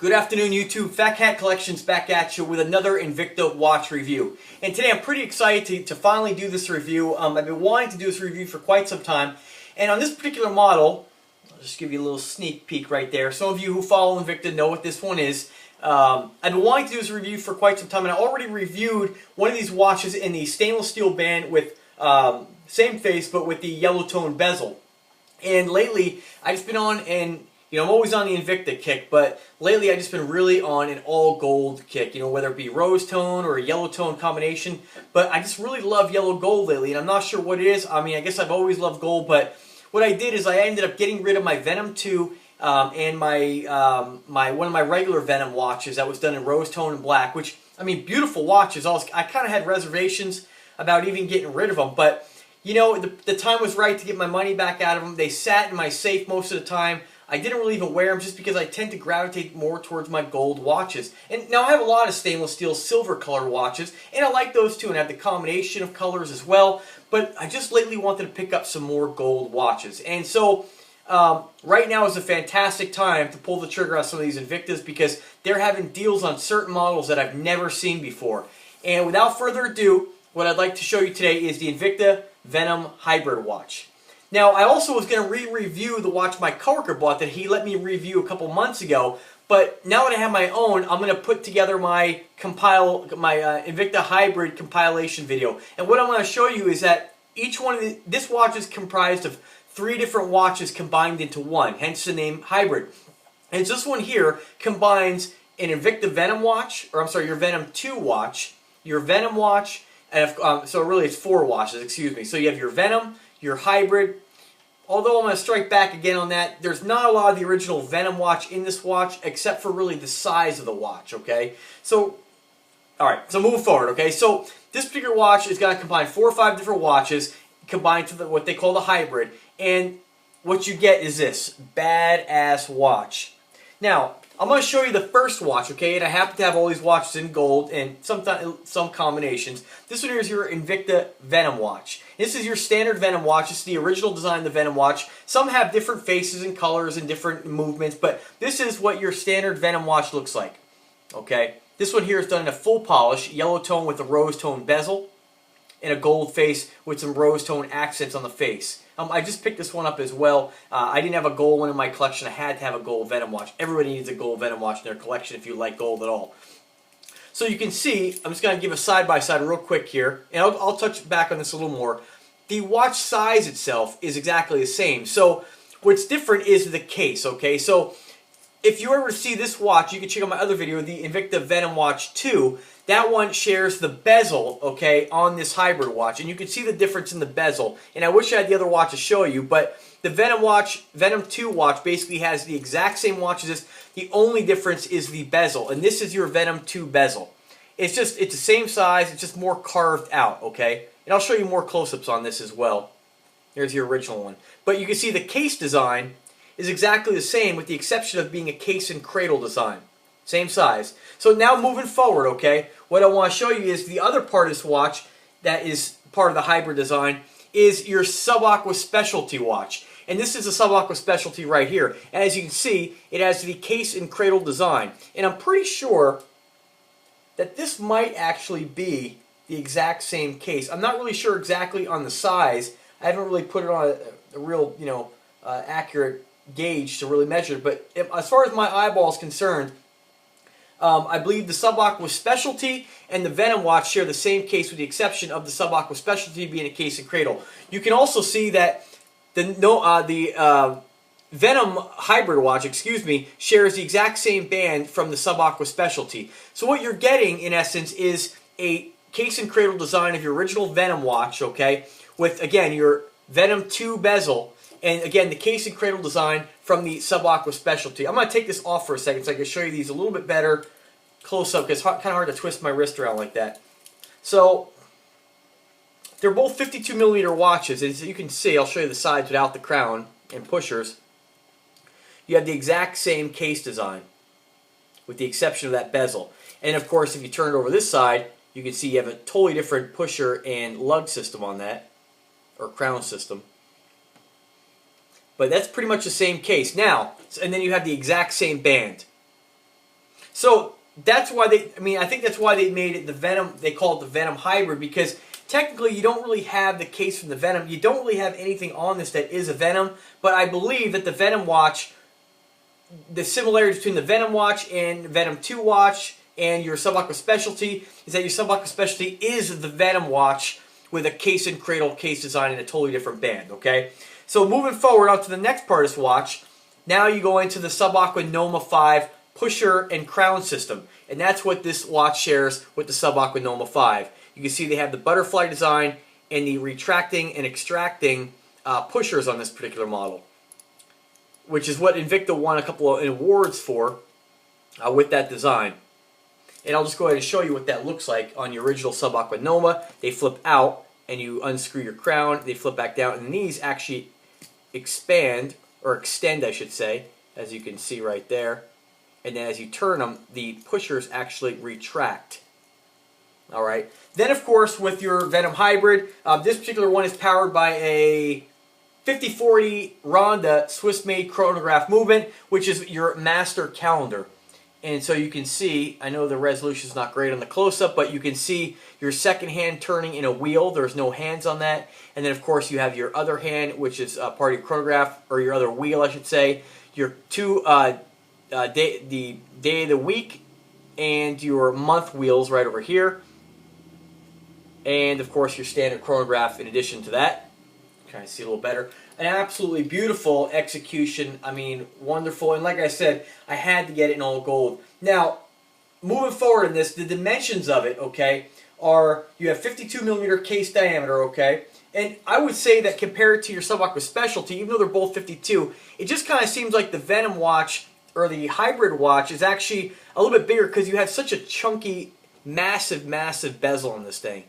Good afternoon, YouTube. Fat Cat Collections back at you with another Invicta watch review. And today I'm pretty excited to finally do this review. I've been wanting to do this review for quite some time. And on this particular model, I'll just give you a little sneak peek right there. Some of you who follow Invicta know what this one is. I've been wanting to do this review for quite some time, and I already reviewed one of these watches in the stainless steel band with same face, but with the yellow tone bezel. And lately, I've just been on and I'm always on the Invicta kick, but lately I've just been really on an all gold kick, whether it be rose tone or a yellow tone combination. But I just really love yellow gold lately, and I'm not sure what it is. I mean, I guess I've always loved gold, but what I did is I ended up getting rid of my Venom 2 and one of my regular Venom watches that was done in rose tone and black, which, I mean, beautiful watches. I kind of had reservations about even getting rid of them, but the time was right to get my money back out of them. They sat in my safe most of the time. I didn't really even wear them just because I tend to gravitate more towards my gold watches. And now I have a lot of stainless steel silver colored watches, and I like those too, and I have the combination of colors as well. But I just lately wanted to pick up some more gold watches. And so right now is a fantastic time to pull the trigger on some of these Invictas because they're having deals on certain models that I've never seen before. And without further ado, what I'd like to show you today is the Invicta Venom Hybrid watch. Now, I also was going to re-review the watch my coworker bought that he let me review a couple months ago, but now that I have my own, I'm going to put together my Invicta Hybrid compilation video. And what I'm going to show you is that each one of this watch is comprised of 3 different watches combined into one, hence the name Hybrid. And this one here combines an Invicta Venom watch, or I'm sorry, your Venom 2 watch, your Venom watch, and so really it's 4 watches, excuse me. So you have your Venom, your Hybrid. Although I'm going to strike back again on that, there's not a lot of the original Venom watch in this watch, except for really the size of the watch, okay? So, alright, so moving forward, okay? So, this particular watch is going to combine 4 or 5 different watches, combined to what they call the Hybrid, and what you get is this badass watch. Now, I'm going to show you the first watch, okay? And I happen to have all these watches in gold and some combinations. This one here is your Invicta Venom watch. This is your standard Venom watch. It's the original design of the Venom watch. Some have different faces and colors and different movements, but this is what your standard Venom watch looks like, okay? This one here is done in a full polish, yellow tone with a rose tone bezel, and a gold face with some rose tone accents on the face. I just picked this one up as well. I didn't have a gold one in my collection. I had to have a gold Venom watch. Everybody needs a gold Venom watch in their collection if you like gold at all. So you can see, I'm just going to give a side-by-side real quick here, and I'll touch back on this a little more. The watch size itself is exactly the same. So what's different is the case, okay? So if you ever see this watch, you can check out my other video, the Invicta Venom Watch 2. That one shares the bezel, okay, on this Hybrid watch. And you can see the difference in the bezel. And I wish I had the other watch to show you, but the Venom 2 watch basically has the exact same watch as this. The only difference is the bezel. And this is your Venom 2 bezel. It's the same size, it's just more carved out, okay? And I'll show you more close-ups on this as well. Here's the original one. But you can see the case design is exactly the same with the exception of being a case and cradle design. Same size. So now moving forward, okay, what I want to show you is the other part of this watch that is part of the Hybrid design is your Aqua specialty watch. And this is a Aqua specialty right here. And as you can see, it has the case and cradle design. And I'm pretty sure that this might actually be the exact same case. I'm not really sure exactly on the size. I haven't really put it on a real, accurate gauge to really measure it. But as far as my eyeball is concerned, I believe the Aqua Specialty and the Venom watch share the same case with the exception of the Aqua Specialty being a case and cradle. You can also see that the Venom Hybrid watch, shares the exact same band from the Aqua Specialty. So what you're getting, in essence, is a case and cradle design of your original Venom watch, okay, with, again, your Venom 2 bezel, and again, the case and cradle design from the Aqua Specialty. I'm going to take this off for a second so I can show you these a little bit better close up because it's kind of hard to twist my wrist around like that. So, they're both 52mm watches. As you can see, I'll show you the sides without the crown and pushers. You have the exact same case design with the exception of that bezel. And of course, if you turn it over this side, you can see you have a totally different pusher and lug system on that, or crown system. But that's pretty much the same case. Now, and then you have the exact same band. So that's why I think that's why they made it the Venom, they call it the Venom Hybrid, because technically you don't really have the case from the Venom. You don't really have anything on this that is a Venom, but I believe that the Venom watch, the similarities between the Venom watch and Venom 2 watch and your Aqua specialty is that your Aqua specialty is the Venom watch with a case and cradle case design in a totally different band, okay? So moving forward on to the next part of this watch, now you go into the Aqua Noma 5 pusher and crown system, and that's what this watch shares with the Aqua Noma 5. You can see they have the butterfly design and the retracting and extracting pushers on this particular model, which is what Invicta won a couple of awards for with that design. And I'll just go ahead and show you what that looks like on your original Aqua Noma. They flip out, and you unscrew your crown. They flip back down, and these actually expand, or extend, I should say, as you can see right there. And then as you turn them, the pushers actually retract. All right. Then, of course, with your Venom Hybrid, this particular one is powered by a 5040 Ronda Swiss-made chronograph movement, which is your master calendar. And so you can see, I know the resolution is not great on the close-up, but you can see your second hand turning in a wheel. There's no hands on that. And then, of course, you have your other hand, which is part of your chronograph, or your other wheel, I should say. Your two, the day of the week and your month wheels right over here. And, of course, your standard chronograph in addition to that. Trying to see a little better. An absolutely beautiful execution. I mean, wonderful. And like I said, I had to get it in all gold. Now, moving forward in this, the dimensions of it, okay, are you have 52mm case diameter, okay? And I would say that compared to your Aqua specialty, even though they're both 52, it just kind of seems like the Venom watch or the Hybrid watch is actually a little bit bigger because you have such a chunky, massive, massive bezel on this thing.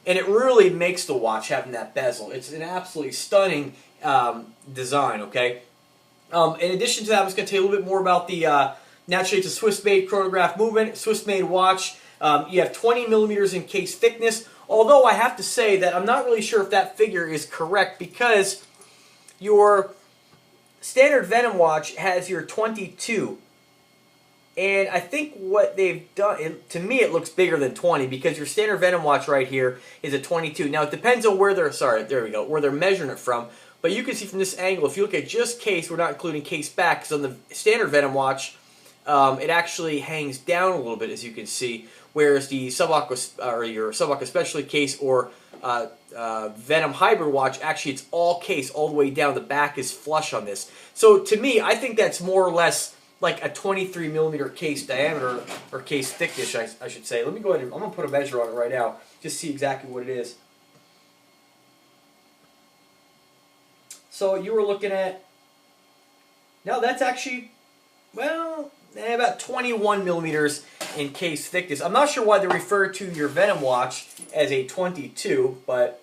And it really makes the watch having that bezel. It's an absolutely stunning design, okay? In addition to that, I'm just going to tell you a little bit more about the, naturally it's a Swiss-made chronograph movement, Swiss-made watch. You have 20mm in case thickness, although I have to say that I'm not really sure if that figure is correct because your standard Venom watch has your 22. And I think what they've done, to me it looks bigger than 20 because your standard Venom watch right here is a 22. Now it depends on where they're, there we go, where they're measuring it from. But you can see from this angle, if you look at just case, we're not including case back, because on the standard Venom watch, it actually hangs down a little bit, as you can see, whereas the Aqua, or your Aqua specialty case or Venom Hybrid watch, actually it's all case all the way down. The back is flush on this. So to me, I think that's more or less like a 23mm case diameter, or case thickness, I should say. Let me go ahead and, I'm going to put a measure on it right now, just see exactly what it is. So you were looking at, now that's actually, well, about 21mm in case thickness. I'm not sure why they refer to your Venom watch as a 22, but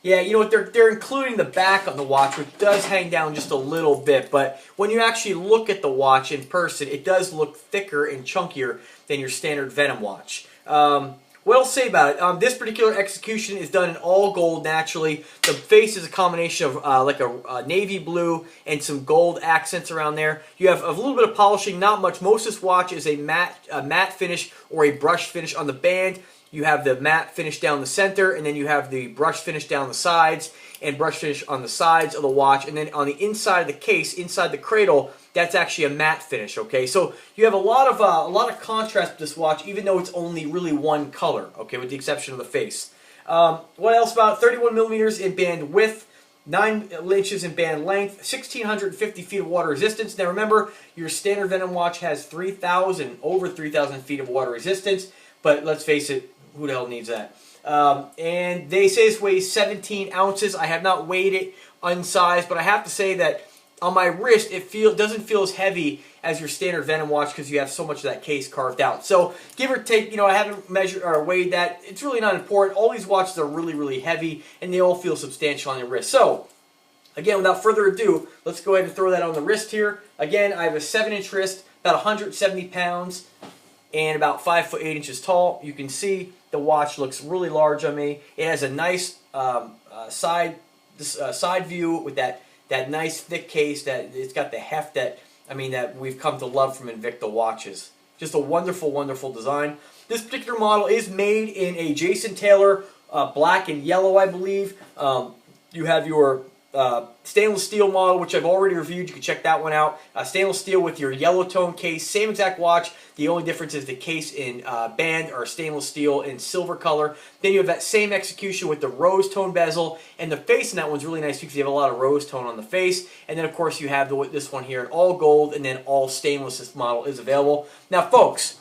yeah, you know what, they're including the back on the watch, which does hang down just a little bit, but when you actually look at the watch in person, it does look thicker and chunkier than your standard Venom watch. What I'll say about it, this particular execution is done in all gold naturally. The face is a combination of like a navy blue and some gold accents around there. You have a little bit of polishing, not much. Most of this watch is a matte finish or a brush finish on the band. You have the matte finish down the center, and then you have the brush finish down the sides, and brush finish on the sides of the watch, and then on the inside of the case, inside the cradle, that's actually a matte finish. Okay, so you have a lot of contrast with this watch, even though it's only really one color. Okay, with the exception of the face. What else about 31mm in band width, 9 inches in band length, 1,650 feet of water resistance. Now remember, your standard Venom watch has over 3,000 feet of water resistance, but let's face it, who the hell needs that? And they say this weighs 17 ounces. I have not weighed it unsized, but I have to say that on my wrist, it doesn't feel as heavy as your standard Venom watch because you have so much of that case carved out. So give or take, you know, I haven't measured or weighed that. It's really not important. All these watches are really, really heavy, and they all feel substantial on your wrist. So again, without further ado, let's go ahead and throw that on the wrist here. Again, I have a 7-inch wrist, about 170 pounds, and about 5 foot 8 inches tall. You can see the watch looks really large on me. It has a nice side view with that nice thick case. That it's got the heft that I mean, that we've come to love from Invicta watches. Just a wonderful, wonderful design. This particular model is made in a Jason Taylor black and yellow, I believe. You have your stainless steel model, which I've already reviewed. You can check that one out. Stainless steel with your yellow tone case, same exact watch. The only difference is the case in band or stainless steel in silver color. Then you have that same execution with the rose tone bezel, and the face in that one's really nice because you have a lot of rose tone on the face. And then of course you have this one here in all gold, and then all stainless. This model is available. Now folks,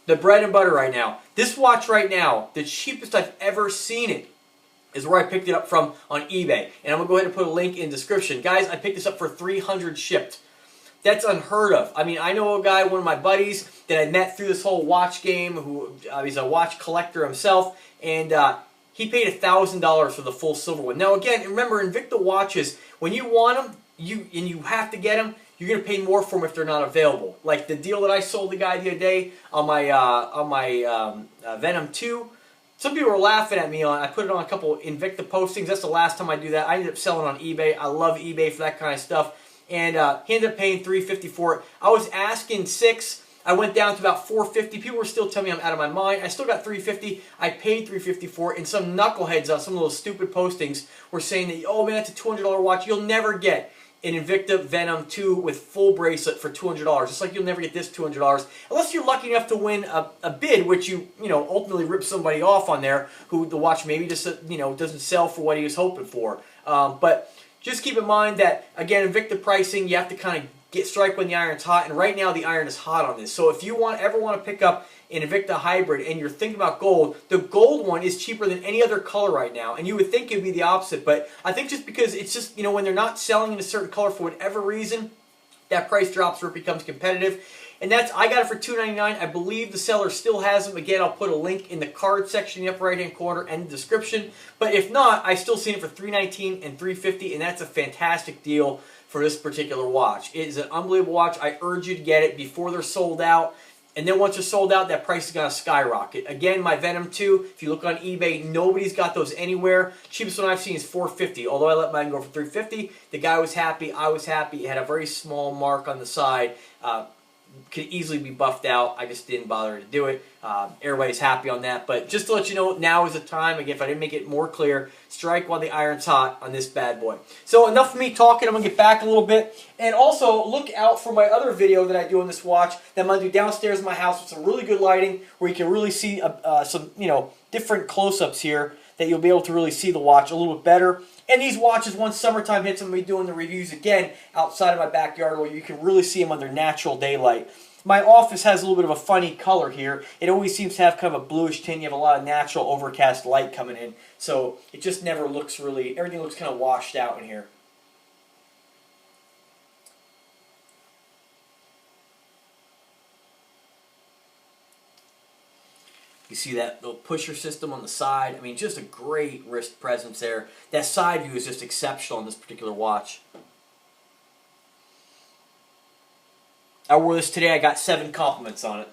the bread and butter right now. This watch right now, the cheapest I've ever seen it, is where I picked it up from on eBay. And I'm going to go ahead and put a link in the description. Guys, I picked this up for $300 shipped. That's unheard of. I mean, I know a guy, one of my buddies, that I met through this whole watch game, who he's a watch collector himself, and he paid $1,000 for the full silver one. Now again, remember, Invicta watches, when you want them, you have to get them, you're going to pay more for them if they're not available. Like the deal that I sold the guy the other day on my Venom 2, some people were laughing at me on. I put it on a couple Invicta postings. That's the last time I do that. I ended up selling on eBay. I love eBay for that kind of stuff. And he ended up paying $350 for it. I was asking $6. I went down to about $450. People were still telling me I'm out of my mind. I still got $350. I paid $350 for it. And some knuckleheads on some of those stupid postings were saying that, oh man, that's a $200 watch. You'll never get an Invicta Venom 2 with full bracelet for $200. Just like you'll never get this $200 unless you're lucky enough to win a bid, which you ultimately rip somebody off on there who the watch maybe just doesn't sell for what he was hoping for. But just keep in mind that again, Invicta pricing, you have to kind of strike when the iron's hot, and right now the iron is hot on this. So if you ever want to pick up an Invicta Hybrid and you're thinking about gold, the gold one is cheaper than any other color right now, and you would think it would be the opposite, but I think just because it's just, when they're not selling in a certain color for whatever reason, that price drops where it becomes competitive. And I got it for $2.99. I believe the seller still has them. Again, I'll put a link in the card section in the upper right hand corner and the description. But if not, I've still seen it for $3.19 and $3.50, and that's a fantastic deal for this particular watch. It is an unbelievable watch. I urge you to get it before they're sold out. And then once they're sold out, that price is going to skyrocket. Again, my Venom 2, if you look on eBay, nobody's got those anywhere. Cheapest one I've seen is $450. Although I let mine go for $350, the guy was happy, I was happy. It had a very small mark on the side. Could easily be buffed out. I just didn't bother to do it. Everybody's happy on that. But just to let you know, now is the time. Again, if I didn't make it more clear, strike while the iron's hot on this bad boy. So enough of me talking. I'm going to get back a little bit. And also, look out for my other video that I do on this watch that I'm going to do downstairs in my house with some really good lighting where you can really see some different close-ups here that you'll be able to really see the watch a little bit better. And these watches, once summertime hits, I'm going to be doing the reviews again outside of my backyard where you can really see them under natural daylight. My office has a little bit of a funny color here. It always seems to have kind of a bluish tint. You have a lot of natural overcast light coming in. So it just never looks really, everything looks kind of washed out in here. You see that little pusher system on the side? I mean, just a great wrist presence there. That side view is just exceptional on this particular watch. I wore this today. I got 7 compliments on it.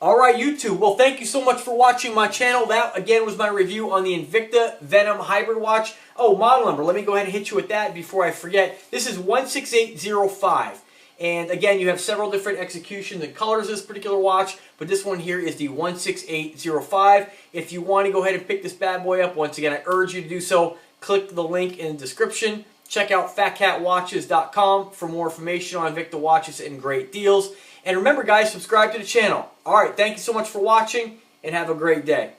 Alright, YouTube. Well, thank you so much for watching my channel. That, again, was my review on the Invicta Venom Hybrid watch. Oh, model number. Let me go ahead and hit you with that before I forget. This is 16805. And again, you have several different executions and colors of this particular watch, but this one here is the 16805. If you want to go ahead and pick this bad boy up, once again, I urge you to do so. Click the link in the description. Check out PHATKATWatches.com for more information on Invicta watches and great deals. And remember, guys, subscribe to the channel. All right, thank you so much for watching, and have a great day.